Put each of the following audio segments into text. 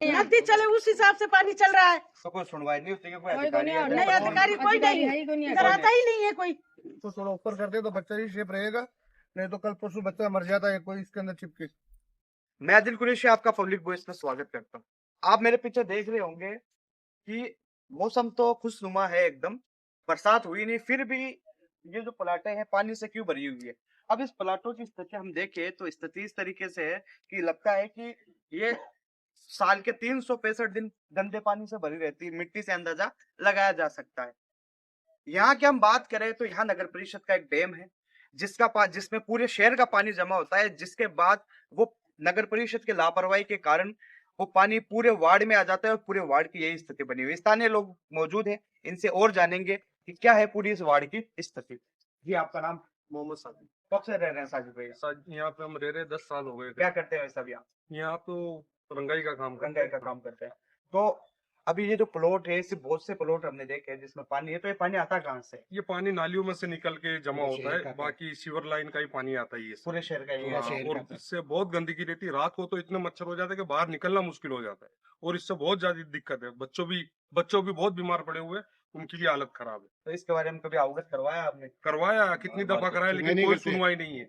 नदी चले उस हिसाब से पानी चल रहा है। तो कोई सुनवाई नहीं होती, कोई नहीं अधिकारी अधिकारी कोई नहीं, इधर आता ही नहीं है कोई। तो थोड़ा ऊपर कर दे तो बच्चा ही सेफ रहेगा, नहीं तो कल परसों बच्चा मर जाता है कोई इसके अंदर चिपके। मैं आदिल कुरैशी आपका पब्लिक वॉइस में स्वागत करता हूँ। आप मेरे पीछे देख रहे होंगे कि मौसम तो खुशनुमा है एकदम, बरसात हुई नहीं, फिर भी ये जो प्लाटें हैं पानी से क्यों भरी हुई है। अब इस प्लाटों की स्थिति हम देखें तो स्थिति इस तरीके से है कि लगता है कि ये साल के 365 दिन गंदे पानी से भरी रहती है, मिट्टी से अंदाजा लगाया जा सकता है। यहाँ की हम बात करें तो यहाँ नगर परिषद का एक डैम है जिसमें पूरे शहर का पानी जमा होता है, जिसके बाद वो नगर परिषद के लापरवाही के कारण वो पानी पूरे वार्ड में आ जाता है और पूरे वार्ड की यही स्थिति बनी हुई। स्थानीय लोग मौजूद हैं, इनसे और जानेंगे कि क्या है पूरी इस वार्ड की स्थिति। जी आपका नाम? मोहम्मद साजिद। कब से रह रहे हैं साजिद भाई? यहाँ पे हम रह रहे 10 साल हो गए। क्या करते हैं सब यहाँ? यहाँ तो रंगाई का काम रंगाई का काम करते हैं। तो अभी ये जो प्लॉट है, इसे बहुत से प्लॉट हमने देखे हैं जिसमें पानी है, तो ये पानी आता कहाँ से? ये पानी नालियों में से निकल के जमा होता है, बाकी सीवर लाइन का ही पानी आता है ये पूरे शहर का ही। और इससे बहुत गंदगी रहती है। रात को तो इतने मच्छर हो जाते हैं कि बाहर निकलना मुश्किल हो जाता है, और इससे बहुत ज्यादा दिक्कत है। बच्चों भी बहुत बीमार पड़े हुए, उनकी भी हालत खराब है। तो इसके बारे में कभी अवगत करवाया आपने? करवाया, कितनी दफा कराया, लेकिन कोई सुनवाई नहीं है।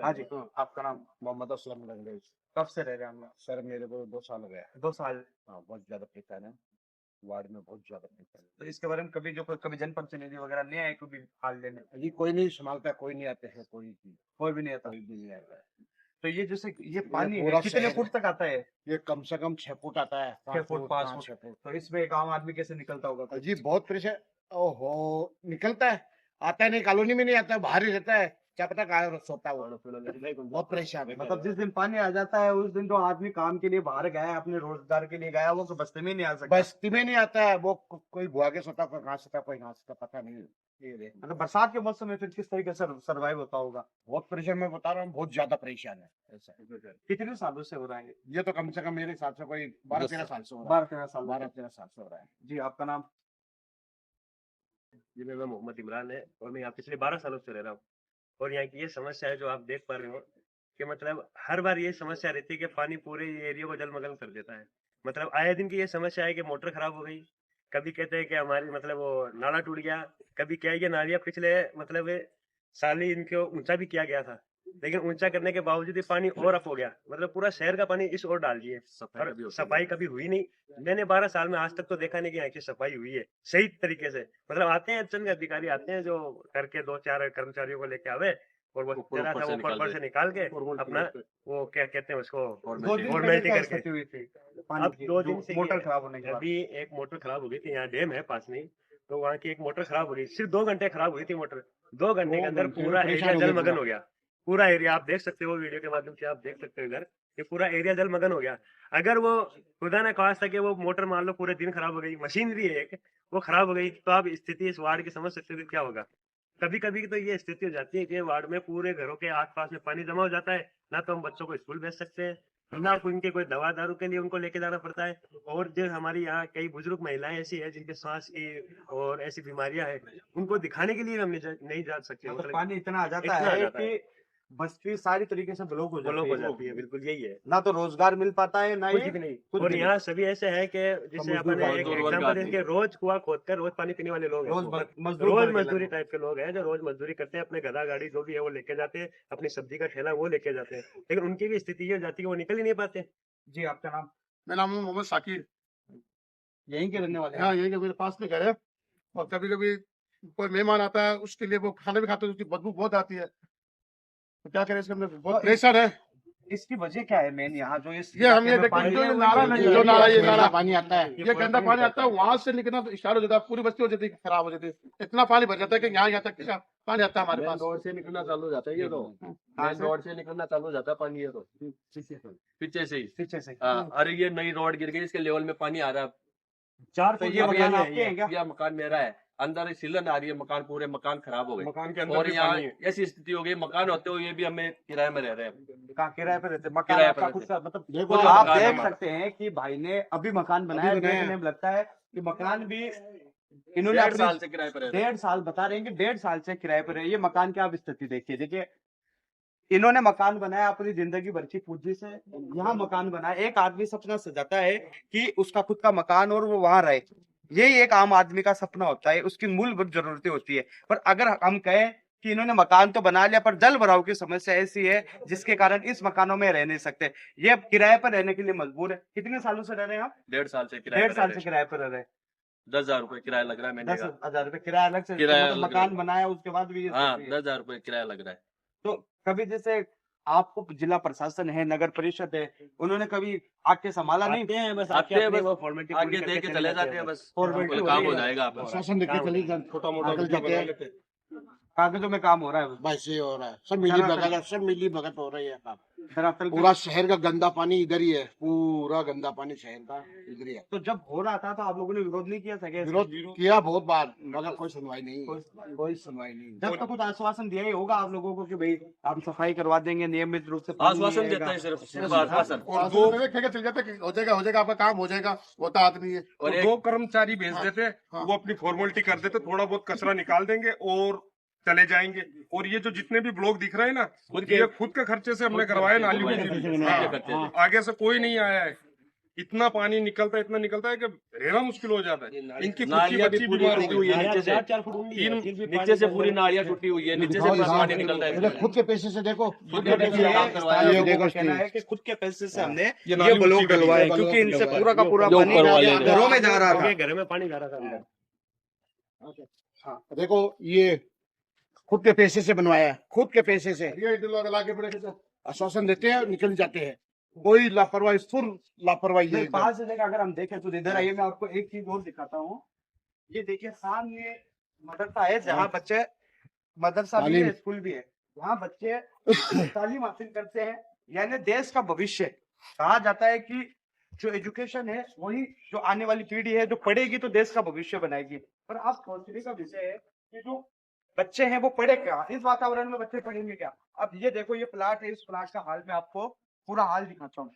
हाँ जी, आपका नाम? मोहम्मद असलम रंगरेज। कब से रह रहे हैं? सर मेरे को 2 साल हो गया। 2 साल? हाँ, बहुत ज्यादा परेशान है, वार्ड में बहुत ज्यादा परेशान है। तो इसके बारे में कभी जनप्रतिनिधि वगैरह नहीं आए कभी हाल लेने? जी कोई नहीं संभालता, कोई नहीं आते हैं, कोई भी नहीं आता? कोई भी नहीं आता है। तो ये जैसे ये पानी पूरा कितने शहर- फुट तक आता है? ये कम से कम 6 फुट आता है, 6 फुट 5 हाँ, फुट। 6 फुट। तो इसमें एक आम आदमी कैसे निकलता होगा? जी बहुत परेशान। ओहो, निकलता है, आता नहीं, कॉलोनी में नहीं आता, बाहर ही रहता है, क्या पता कहाँ सोता है वो। बहुत परेशान है। मतलब जिस दिन पानी आ जाता है उस दिन तो आदमी काम के लिए बाहर गया है, अपने रोजगार के लिए गया, वो तो बस्ती में नहीं आ सकता। बस्ती में नहीं आता है वो, कोई बुआ के सोता, कोई कहाँ सोता, कोई कहाँ सोता, पता नहीं। मतलब बरसात के मौसम में फिर किस तरीके से सर्वाइव होता होगा? बहुत परेशान, मैं बता रहा हूँ, बहुत ज्यादा परेशान है ऐसा। कितने सालों से हो रहा है ये तो कम से कम मेरे हिसाब से कोई 12-13 साल से हो रहा है। 12-13 साल? 12-13 साल से हो रहा है। जी आपका नाम? जी मेरा मोहम्मद इमरान है, और मैं यहाँ पिछले 12 सालों से रह रहा हूँ। और यहाँ की ये समस्या है जो आप देख पा रहे हो कि मतलब हर बार ये समस्या रहती है कि पानी पूरे एरिया को जलमग्न कर देता है। मतलब आए दिन की ये समस्या है कि मोटर खराब हो गई, कभी कहते हैं कि हमारी मतलब वो नाला टूट गया, कभी क्या है ये नालियाँ पिछले मतलब साल ही इनको ऊंचा भी किया गया था, लेकिन ऊंचा करने के बावजूद ये पानी और अप हो गया। मतलब पूरा शहर का पानी इस ओर डाल दिए, सफाई कभी हुई नहीं। मैंने 12 साल में आज तक तो देखा नहीं कि यहाँ की सफाई हुई है सही तरीके से। मतलब आते हैं चंद अधिकारी आते हैं जो करके 2-4 कर्मचारियों को लेके आवे, और वो जरा सा ऊपर से निकाल के अपना वो क्या कहते हैं उसको फॉर्मेलिटी करके। अब 2 दिन से मोटर खराब होने के बाद अभी एक मोटर खराब हो गई थी, यहाँ डैम है पास में, तो वहाँ की एक मोटर खराब हो गई। सिर्फ 2 घंटे खराब हुई थी मोटर, 2 घंटे के अंदर पूरा एरिया जलमग्न हो गया। पूरा एरिया आप देख सकते हो, वीडियो के माध्यम से आप देख सकते हो इधर, ये पूरा एरिया जलमग्न हो गया। अगर वो खुदा ने खास्ता कि वो मोटर मान लो पूरे दिन खराब हो गई, मशीनरी है एक, वो खराब हो गई, तो आप स्थिति इस वार्ड की समझ सकते हो क्या होगा। कभी कभी तो ये स्थिति हो जाती है कि वार्ड में पूरे घरों के आसपास में पानी जमा हो जाता है, ना तो हम बच्चों को स्कूल भेज सकते हैं, ना उनके कोई दवा दारू के लिए उनको लेके जाना पड़ता है। और जो हमारी यहाँ कई बुजुर्ग महिलाएं ऐसी है जिनके सांस की और ऐसी बीमारियां हैं, उनको दिखाने के लिए हम नहीं जा सकते। मतलब पानी इतना आ जाता है कि बस्ती सारी तरीके से ब्लॉक हो जाती है। बिल्कुल यही है, ना तो रोजगार मिल पाता है, ना कुछ भी नहीं। और यहाँ सभी ऐसे हैं कि जैसे अपने एक एग्जांपल देंगे, रोज कुआं खोदकर रोज पानी पीने वाले लोग हैं, रोज मजदूरी टाइप के लोग हैं जो रोज मजदूरी करते हैं, अपने गधा गाड़ी जो भी है वो लेके जाते हैं, अपनी सब्जी का ठेला वो लेके जाते हैं, लेकिन उनकी भी स्थिति ये हो जाती है वो निकल ही नहीं पाते। जी आपका नाम? मेरा नाम मोहम्मद साकिर। यहीं के रहने वाले? हाँ, यहीं के, मेरे पास में घर है। और कभी कभी कोई मेहमान आता है उसके लिए वो खाना भी खाते हैं, उसकी बदबू बहुत आती है, तो क्या करें, इसके अंदर बहुत प्रेशर है। इसकी वजह क्या है मेन यहाँ जो ये हम ये देखते हैं जो नाला नहीं, जो नाला, ये नाला पानी आता है, ये गंदा पानी आता है, वहां से निकलना तो स्टार्ट हो जाता है, पूरी बस्ती हो जाती है, खराब हो जाती है। इतना पानी भर जाता है कि यहाँ तक पानी आता है हमारे पास। रोड से निकलना चालू हो जाता है ये तो, मेन रोड से निकलना चालू हो जाता है पानी, ये तो पीछे से ही। हाँ, अरे ये नई रोड गिर गई, इसके लेवल में पानी आ रहा है। 4 तो फुट ये मकान आपके हैं क्या? यह मकान मेरा है, अंदर सीलन आ रही है, मकान पूरे मकान खराब हो गए, मकान के अंदर और भी यहाँ पानी है। ऐसी स्थिति हो गई, मकान होते हुए भी हमें किराए में रह रहे हैं। कहाँ किराए पे रहते? मकान किराए आपका पे खुद का? मतलब देखो आप मकान देख हमारा। सकते हैं कि भाई ने अभी मकान बनाया है, देखने में लगता है कि मकान भी इन्होंने 1.5 साल से किराए पर रह रहे हैं। 1.5 साल बता रहे हैं कि 1.5 साल से किराए पर है। ये मकान की आप स्थिति देखिए इन्होंने मकान बनाया अपनी जिंदगी भर की पूंजी से, यहाँ मकान बनाया। एक आदमी सपना सजाता है कि उसका खुद का मकान और वो वहां रहे, यही एक आम आदमी का सपना होता है, उसकी मूलभूत जरूरतें होती है। पर अगर हम कहें कि इन्होंने मकान तो बना लिया पर जल भराव की समस्या ऐसी है जिसके कारण इस मकानों में रह नहीं सकते, ये किराए पर रहने के लिए मजबूर है। कितने सालों से रह रहे हैं आप? 1.5 साल से किराया 1.5 साल से किराए पर रह रहे हैं। 10,000 रुपए किराया लग रहा है महीने 10,000 रुपए किराया अलग से, किराया मतलब अलग मकान है। बनाया उसके बाद भी ये हाँ, स्थिति है। 10,000 रुपए किराया लग रहा है। तो कभी जैसे आपको जिला प्रशासन है, नगर परिषद है, उन्होंने कभी आके संभाला नहीं? आते हैं बस, आते हैं अपनी बस, वो फॉर्मेलिटी आगे देख के चले जाते हैं बस, फॉर्मेलिटी काम हो हो रही है। जाएगा आपका। शासन देख के चली जाते छोटा मोटा आगे वीडियो जाते बना हैं। लेते हैं। कागजों में काम हो रहा है बस। बस ये हो रहा है, सब मिली भगत, सब मिली भगत हो रही है काम। दरअसल पूरा शहर का गंदा पानी इधर ही है, पूरा गंदा पानी शहर का इधर ही है। तो जब हो रहा था तो आप लोगों ने विरोध नहीं किया सके? विरोध किया बहुत बार, मगर कोई सुनवाई नहीं, कोई सुनवाई नहीं। जब तक कुछ आश्वासन दिया ही होगा आप लोगों को कि भाई हम सफाई करवा देंगे, नियमित रूप से पानी आश्वासन आएगा। देता है सिर्फ आश्वासन। और दो चल जाते कि हो जाएगा आपका काम हो जाएगा, होता आदमी है। और तो एक 2 कर्मचारी भेज देते, वो अपनी फॉर्मेलिटी कर देते, थोड़ा बहुत कचरा निकाल देंगे और चले जाएंगे। और ये जो जितने भी ब्लॉक दिख रहे हैं ना, ये खुद के खर्चे से हमने करवाए नाली में खर्चे से। आगे से कोई नहीं आया है। इतना पानी निकलता है, इतना निकलता है कि रहना मुश्किल हो जाता है। इनकी खुद की नालियाँ भी बच्ची पूरी बीमार टूटी हो हुई गई है नीचे से, 4 फुट ऊंडी है, फिर भी नीचे से पूरी नालियाँ टूटी हुई है, नीचे से पूरा पानी निकलता है। खुद के पैसे से देखो, खुद के ये पैसे देखिए, से काम करवाया। ये लोगों देखो का कहना है कि खुद के पैसे से हमने ये ये नाली ब्लॉक ऊंची करी डलवाए, है। क्योंकि इनसे पूरा का पूरा जो पानी ऊपर वाले घरों में जा रहा था। घर में पानी जा रहा था अंदर। हाँ, देखो ये खुद के पैसे से बनवाया है, खुद के पैसे से ये लोग लाके पड़े आश्वासन देते हैं, निकल जाते हैं। कोई लापरवाही, फुल लापरवाही है नहीं, एकदम। पास से देखा अगर हम देखें तो इधर आइए, मैं आपको एक चीज और दिखाता हूँ। ये देखिए सामने मदरसा है जहाँ बच्चे, मदरसा भी है, तालीम। स्कूल भी है, यहाँ बच्चे तालीम हासिल करते हैं, यानी देश का भविष्य। कहा जाता है कि जो एजुकेशन है वही जो आने वाली पीढ़ी है जो पढ़ेगी तो देश का भविष्य बनाएगी। पर आप सोचने का विषय है कि जो बच्चे हैं वो पढ़े क्या, इस वातावरण में बच्चे पढ़ेंगे क्या? अब ये देखो, ये प्लाट है, इस प्लाट का हाल मैं आपको पूरा हाल दिखाता हूँ।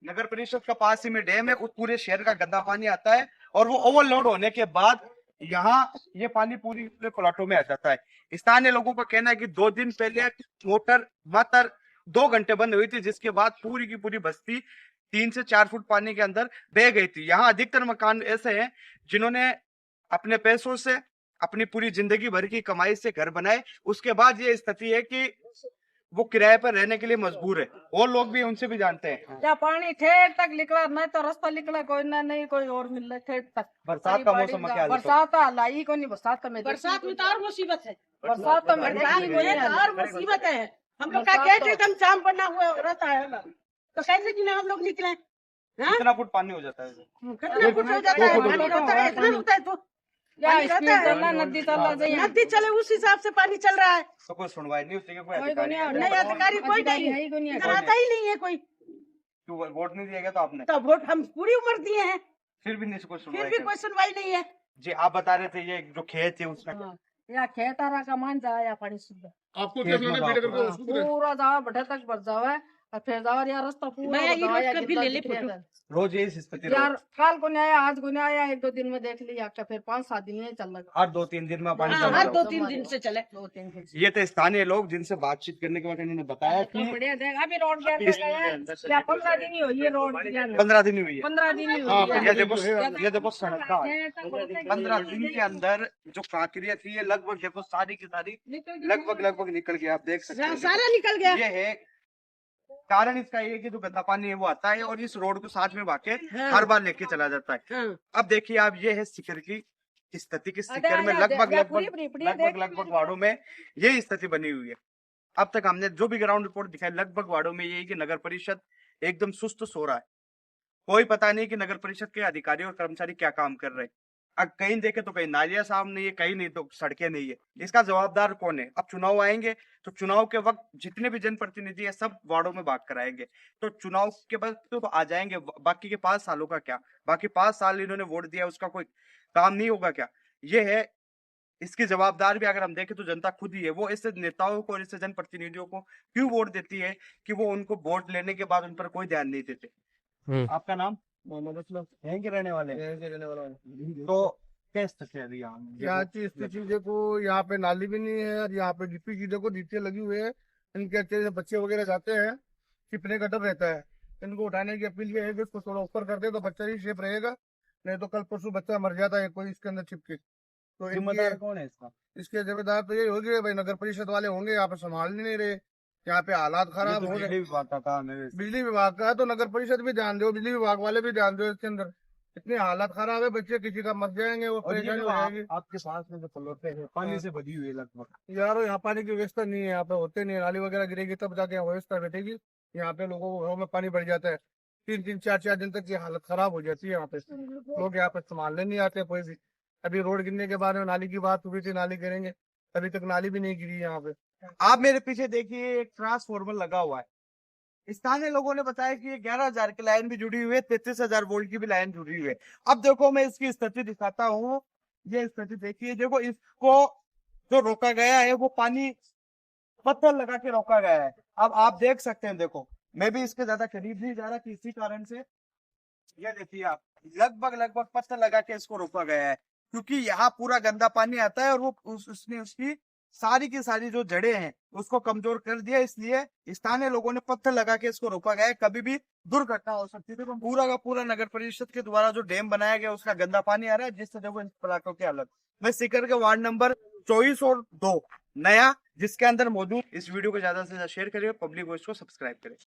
नगर परिषद का पास ही में डैम है, उस पूरे शहर का गंदा पानी आता है और वो ओवरलोड होने के बाद यहाँ ये पानी पूरी प्लाटों में आ जाता है। स्थानीय लोगों का कहना है कि 2 दिन पहले मोटर मात्र 2 घंटे बंद हुई थी, जिसके बाद पूरी की पूरी बस्ती 3 से 4 फुट पानी के अंदर बह गई थी। यहाँ अधिकतर मकान ऐसे हैं जिन्होंने अपने पैसों से, अपनी पूरी जिंदगी भर की कमाई से घर बनाए, उसके बाद ये स्थिति है कि वो किराए पर रहने के लिए मजबूर है। और लोग भी उनसे भी जानते हैं। क्या पानी ठेठ तक निकला, नहीं तो रास्ता निकला कोई ना, नहीं कोई और मिल रहा ठेठ तक। बरसात का मौसम में क्या हाल है? बरसात लाई को नहीं, बरसात में बरसात में तो और मुसीबत है, बरसात में बरसात में तो और मुसीबत है। हम लोग का गेट एकदम जाम बना हुआ रहता है ना, तो कैसे कि हम लोग निकले? हाँ? कितना फुट पानी हो जाता है? कितना फुट हो जाता है? पानी होता है, इतना होता है तो पानी रहता है। नदी चला जाए, नदी चले उस हिसाब से पानी चल रहा है। तो कोई सुनवाई नहीं होती, कोई कोई अधिकारी नहीं, नहीं अधिकारी कोई नहीं है ही कोई नहीं। इधर आता ही नहीं है कोई। क्यों वोट नहीं दिया गया तो आपने? तो वोट हम पूरी उम्र दिए हैं, फिर भी नहीं कोई फिर सुनवाई भी करी। कोई सुनवाई नहीं है। जी आप बता रहे थे ये जो खेत है उसमें या खेतारा का मान जाया पानी शुद्ध आपको क्या बनाना वीडियो करके उसको बोले। पूरा जावा भटे तक भर जावा और फिर जावा यार रास्ता पूरा मैं ये जावा, रोज या कर भी जितना ले ले दिख रहा फोटो। है। रोज यही स्थिति यार कल को नहीं आया, आज को नहीं आया, 1-2 दिन में देख लिया, क्या फिर 5-7 दिन में चल लगा। हर 2-3 दिन में पानी हाँ, चल हर रहा 2-3 दिन से चले। 2-3 दिन है। ये तो स्थानीय लोग जिनसे बातचीत करने के बाद इन्होंने बताया कि बढ़िया देख, अभी रोड गया क्या 15 दिन ही हुई है रोड गया, 15 दिन हुई है। 15 दिन ही हाँ, हुई है। ये देखो सड़क का हाल। 15 दिन के अंदर जो काकरिया थी ये लगभग देखो सारी की सारी लगभग निकल गई। आप देख सकते हैं सारा निकल गया। ये है कारण। इसका ये है कि जो गंदा पानी है वो आता है और इस रोड को साथ में भाके हाँ। हर बार लेके चला जाता है। हाँ। अब देखिए आप, ये है सिकर की स्थिति की सिकर में लगभग वार्डों में ये स्थिति बनी हुई है। अब तक हमने जो भी ग्राउंड रिपोर्ट दिखाई, लगभग वार्डों में यही कि नगर परिषद एकदम सुस्त सो रहा है। कोई पता नहीं कि नगर परिषद के अधिकारी और कर्मचारी क्या काम कर रहे हैं। अब कहीं देखे तो कहीं नालियां साफ नहीं है, कहीं नहीं तो सड़कें नहीं है। इसका जवाबदार कौन है? अब चुनाव आएंगे तो चुनाव के वक्त जितने भी जनप्रतिनिधि है सब वार्डों में भाग कर आएंगे, तो चुनाव के बाद तो आ जाएंगे। बाकी के 5 सालों का क्या? बाकी 5 साल इन्होंने वोट दिया, उसका कोई काम नहीं होगा क्या? ये है, इसकी जवाबदार भी अगर हम देखें तो जनता खुद ही है। वो ऐसे नेताओं को और ऐसे जनप्रतिनिधियों को क्यों वोट देती है कि वो उनको वोट लेने के बाद उन पर कोई ध्यान नहीं देते। आपका नाम? मोहम्मद असलम। यहीं के रहने वाले? तो क्या स्थिति है अभी यहाँ? यहाँ की स्थिति देखो, यहाँ पे नाली भी नहीं है और यहाँ पे डीपी की देखो नीचे लगी हुई है, इनके अच्छे बच्चे वगैरह जाते हैं, छिपने का डर रहता है। इनको उठाने की अपील ये है कि इसको थोड़ा ऊपर कर दे तो बच्चा ही सेफ रहेगा, नहीं तो कल परसों बच्चा मर जाता है कोई इसके अंदर छिपके। तो जिम्मेदार कौन है इसका? इसके जिम्मेदार तो ये होगी भाई, नगर परिषद वाले होंगे, यहाँ पे संभाल नहीं रहे, यहाँ पे हालात खराब हो रहे। बिजली विभाग का काम है। बिजली विभाग का है तो नगर परिषद भी ध्यान दो, बिजली विभाग वाले भी ध्यान दो इसके अंदर। इतनी हालत खराब है, बच्चे किसी का मर जाएंगे, वो और ये परेशानी जो हो जाएगी। आपके साथ में जो प्लॉटें हैं पानी से भरी हुई है लगभग। यार यहाँ पानी की व्यवस्था नहीं है, यहाँ पे होते नहीं है, नाली वगैरह गिरेगी तब जाके यहाँ व्यवस्था बैठेगी। यहाँ पे लोगों को घरों में पानी भर जाता है, 3-3 4-4 दिन तक ये हालत खराब हो जाती है। यहाँ पे लोग यहाँ पे संभालने नहीं आते कोई भी। अभी रोड गिरने के बाद में नाली की बात हुई थी, नाली गिरेंगे, अभी तक नाली भी नहीं गिरी यहाँ पे। आप मेरे पीछे देखिए एक ट्रांसफॉर्मर लगा हुआ है। स्थानीय लोगों ने बताया कि ये 11,000 की लाइन भी जुड़ी हुई है, 33,000 वोल्ट की भी लाइन जुड़ी हुई है। अब देखो मैं इसकी स्थिति दिखाता हूँ, ये स्थिति देखिए। देखो इसको जो रोका गया है वो पानी पत्थर लगा के रोका गया है। अब आप देख सकते हैं, देखो मैं भी इसके ज्यादा करीब नहीं जा रहा किसी कारण से। ये देखिए आप, लगभग पत्थर लगा के इसको रोका गया है, क्योंकि यहाँ पूरा गंदा पानी आता है और वो उसने उसकी सारी की सारी जो जड़ें हैं उसको कमजोर कर दिया, इसलिए स्थानीय लोगों ने पत्थर लगा के इसको रोका गया है। कभी भी दुर्घटना हो सकती थी। तो पूरा का पूरा नगर परिषद के द्वारा जो डैम बनाया गया उसका गंदा पानी आ रहा है, जिससे देखो इन प्लाटों के अलग। मैं सीकर के वार्ड नंबर 24 और 2 नया जिसके अंदर मौजूद। इस वीडियो को ज्यादा से ज्यादा शेयर करिए, पब्लिक वॉइस को सब्सक्राइब करें।